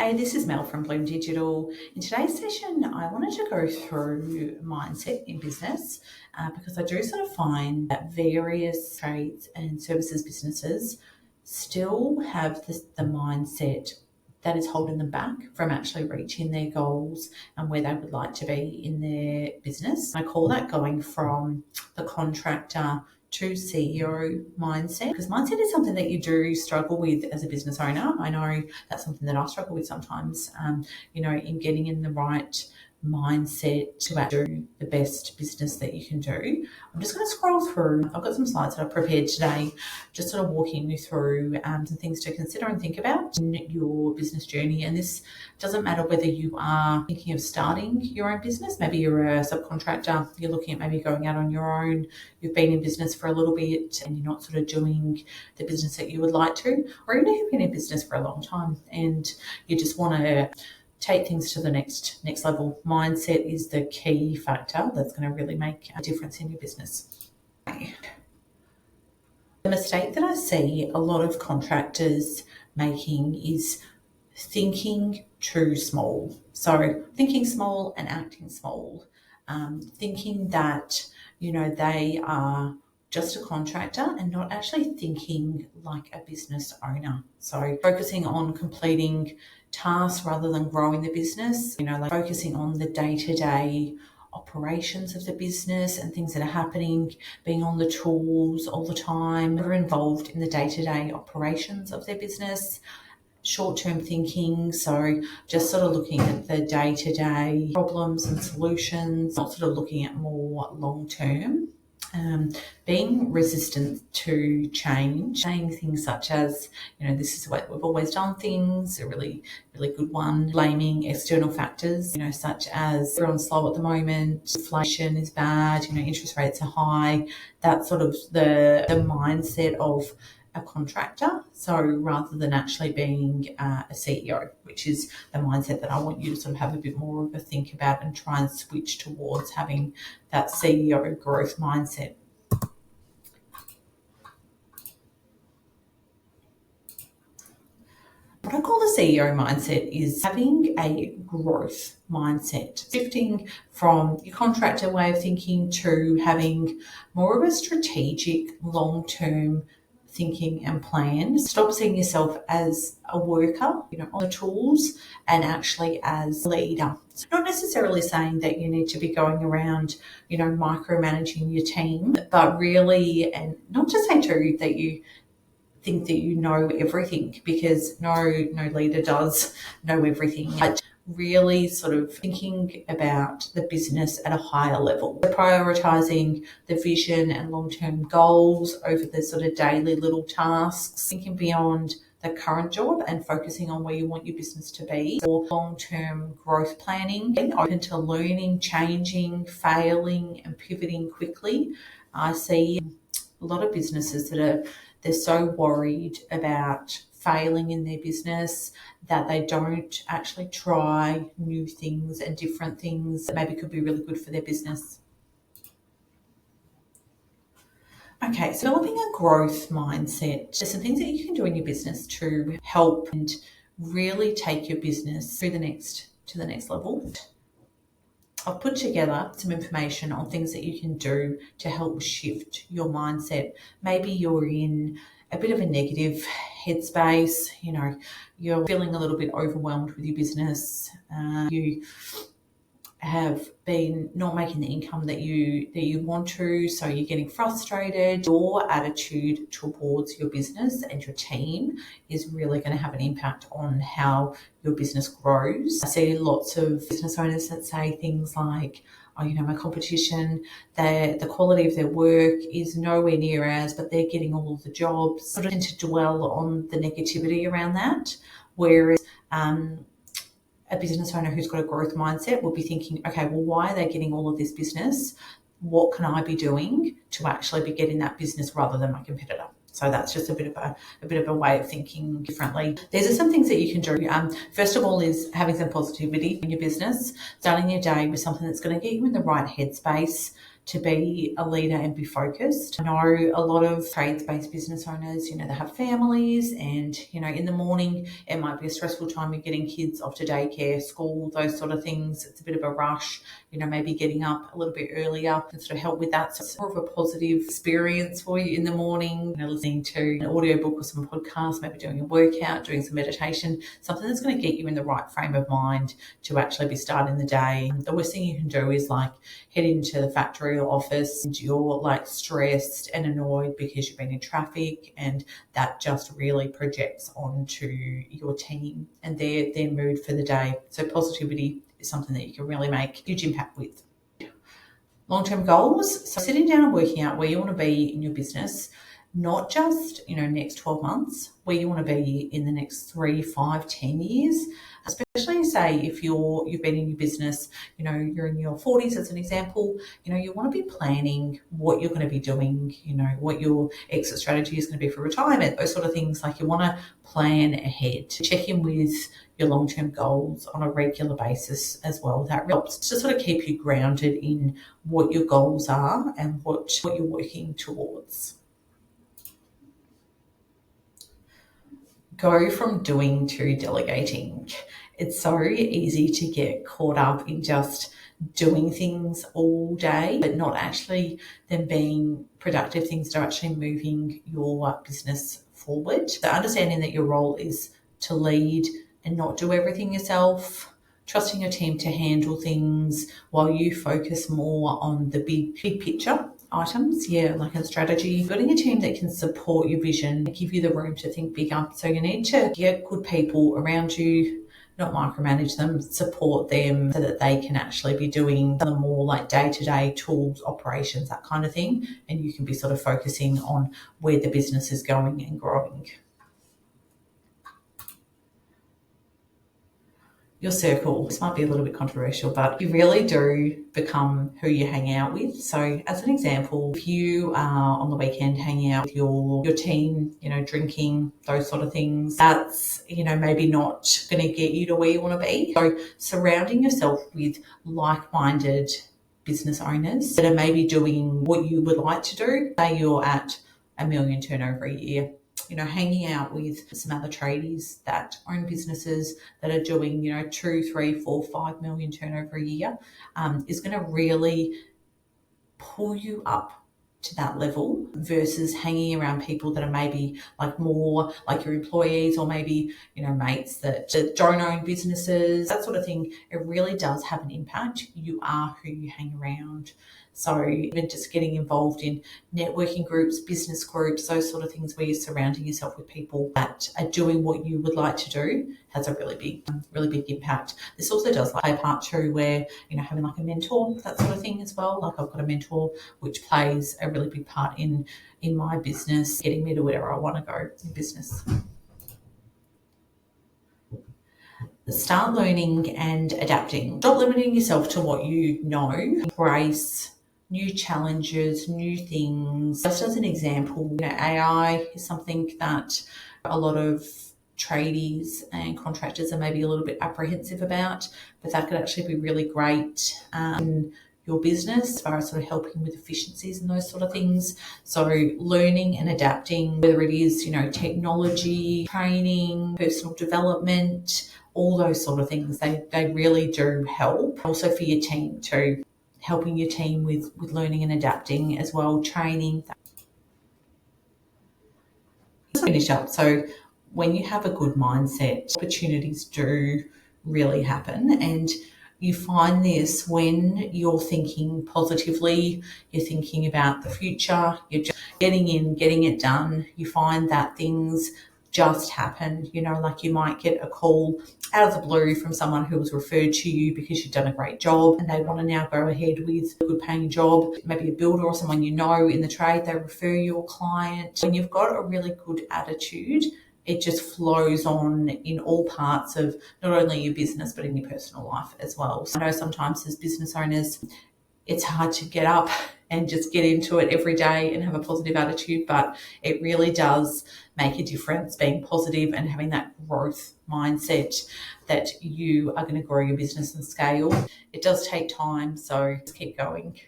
Hey, this is Mel from Bloom Digital. In today's session, I wanted to go through mindset in business because I do sort of find that various trades and services businesses still have the mindset that is holding them back from actually reaching their goals and where they would like to be in their business. I call that going from the contractor to CEO mindset, because mindset is something that you do struggle with as a business owner. I know that's something that I struggle with sometimes, in getting in the right mindset to actually do the best business that you can do. I'm just going to scroll through. I've got some slides that I've prepared today, just sort of walking you through some things to consider and think about in your business journey. And this doesn't matter whether you are thinking of starting your own business. Maybe you're a subcontractor, you're looking at maybe going out on your own, you've been in business for a little bit and you're not sort of doing the business that you would like to, or even if you've been in business for a long time and you just want to take things to the next level. Mindset is the key factor that's going to really make a difference in your business. The mistake that I see a lot of contractors making is thinking too small. So thinking small and acting small, thinking that, they are just a contractor and not actually thinking like a business owner. So focusing on completing tasks rather than growing the business, focusing on the day-to-day operations of the business and things that are happening, being on the tools all the time, they're involved in the day-to-day operations of their business. Short-term thinking, so just sort of looking at the day-to-day problems and solutions, not sort of looking at more long-term. Being resistant to change, saying things such as, this is the way we've always done things, a really, really good one. Blaming external factors, such as everyone's slow at the moment, inflation is bad, interest rates are high. That's sort of the mindset of a contractor. So rather than actually being a CEO, which is the mindset that I want you to sort of have a bit more of a think about and try and switch towards having that CEO growth mindset. What I call the CEO mindset is having a growth mindset, shifting from your contractor way of thinking to having more of a strategic, long-term thinking and plan. Stop seeing yourself as a worker, on the tools, and actually as a leader. So not necessarily saying that you need to be going around, micromanaging your team, but really, and not to say too that you think that you know everything, because no leader does know everything, but really sort of thinking about the business at a higher level. Prioritizing the vision and long-term goals over the sort of daily little tasks, thinking beyond the current job and focusing on where you want your business to be, or long-term growth planning, being open to learning, changing, failing and pivoting quickly. I see a lot of businesses they're so worried about failing in their business that they don't actually try new things and different things that maybe could be really good for their business. Okay, so developing a growth mindset. There's some things that you can do in your business to help and really take your business to the next level. I've put together some information on things that you can do to help shift your mindset. Maybe you're in a bit of a negative headspace, you're feeling a little bit overwhelmed with your business, you have been not making the income that you want to, so you're getting frustrated. Your attitude towards your business and your team is really going to have an impact on how your business grows. I see lots of business owners that say things like, my competition, the quality of their work is nowhere near as, but they're getting all of the jobs. Sort of tend to dwell on the negativity around that, whereas a business owner who's got a growth mindset will be thinking, okay, well, why are they getting all of this business? What can I be doing to actually be getting that business rather than my competitor? So that's just a bit of a way of thinking differently. These are some things that you can do. First of all is having some positivity in your business, starting your day with something that's going to get you in the right headspace to be a leader and be focused. I know a lot of trades-based business owners, they have families, and, in the morning, it might be a stressful time. You're getting kids off to daycare, school, those sort of things. It's a bit of a rush, maybe getting up a little bit earlier can sort of help with that. So it's more of a positive experience for you in the morning, listening to an audiobook or some podcast, maybe doing a workout, doing some meditation, something that's going to get you in the right frame of mind to actually be starting the day. The worst thing you can do is head into the factory or office and you're stressed and annoyed because you've been in traffic, and that just really projects onto your team and their mood for the day. So positivity is something that you can really make a huge impact with. Long-term goals. So sitting down and working out where you want to be in your business, not just, next 12 months, where you want to be in the next 3, 5, 10 years, especially say if you've been in your business, you're in your 40s as an example, you want to be planning what you're going to be doing, what your exit strategy is going to be for retirement, those sort of things. You want to plan ahead, check in with your long-term goals on a regular basis as well. That helps to sort of keep you grounded in what your goals are and what you're working towards. Go from doing to delegating. It's so easy to get caught up in just doing things all day, but not actually them being productive things that are actually moving your business forward. So understanding that your role is to lead and not do everything yourself, trusting your team to handle things while you focus more on the big picture items, like a strategy. Building a team that can support your vision, give you the room to think bigger. So you need to get good people around you, not micromanage them, support them so that they can actually be doing the more day-to-day tools, operations, that kind of thing. And you can be sort of focusing on where the business is going and growing. Your circle. This might be a little bit controversial, but you really do become who you hang out with. So as an example, if you are on the weekend hanging out with your team, drinking, those sort of things, that's, maybe not going to get you to where you want to be. So surrounding yourself with like-minded business owners that are maybe doing what you would like to do. Say you're at $1 million turnover a year. Hanging out with some other tradies that own businesses that are doing, 2, 3, 4, 5 million turnover a year, is going to really pull you up to that level versus hanging around people that are maybe more like your employees, or maybe, mates that don't own businesses, that sort of thing. It really does have an impact. You are who you hang around. So even just getting involved in networking groups, business groups, those sort of things where you're surrounding yourself with people that are doing what you would like to do has a really big impact. This also does play a part too, where, having a mentor, that sort of thing as well. I've got a mentor, which plays a really big part in my business, getting me to where I want to go in business. Start learning and adapting. Stop limiting yourself to what you know. Embrace new challenges, new things. Just as an example, AI is something that a lot of tradies and contractors are maybe a little bit apprehensive about, but that could actually be really great in your business as far as sort of helping with efficiencies and those sort of things. So learning and adapting, whether it is, technology, training, personal development, all those sort of things, they really do help. Also for your team too, helping your team with learning and adapting as well, training. Just finish up. So when you have a good mindset, opportunities do really happen. And you find this when you're thinking positively, you're thinking about the future, you're just getting it done. You find that things just happen. You might get a call out of the blue from someone who was referred to you because you've done a great job and they want to now go ahead with a good paying job. Maybe a builder or someone in the trade, they refer your client. When you've got a really good attitude, it just flows on in all parts of not only your business, but in your personal life as well. So I know sometimes as business owners, it's hard to get up and just get into it every day and have a positive attitude, but it really does make a difference being positive and having that growth mindset that you are going to grow your business and scale. It does take time, so just keep going.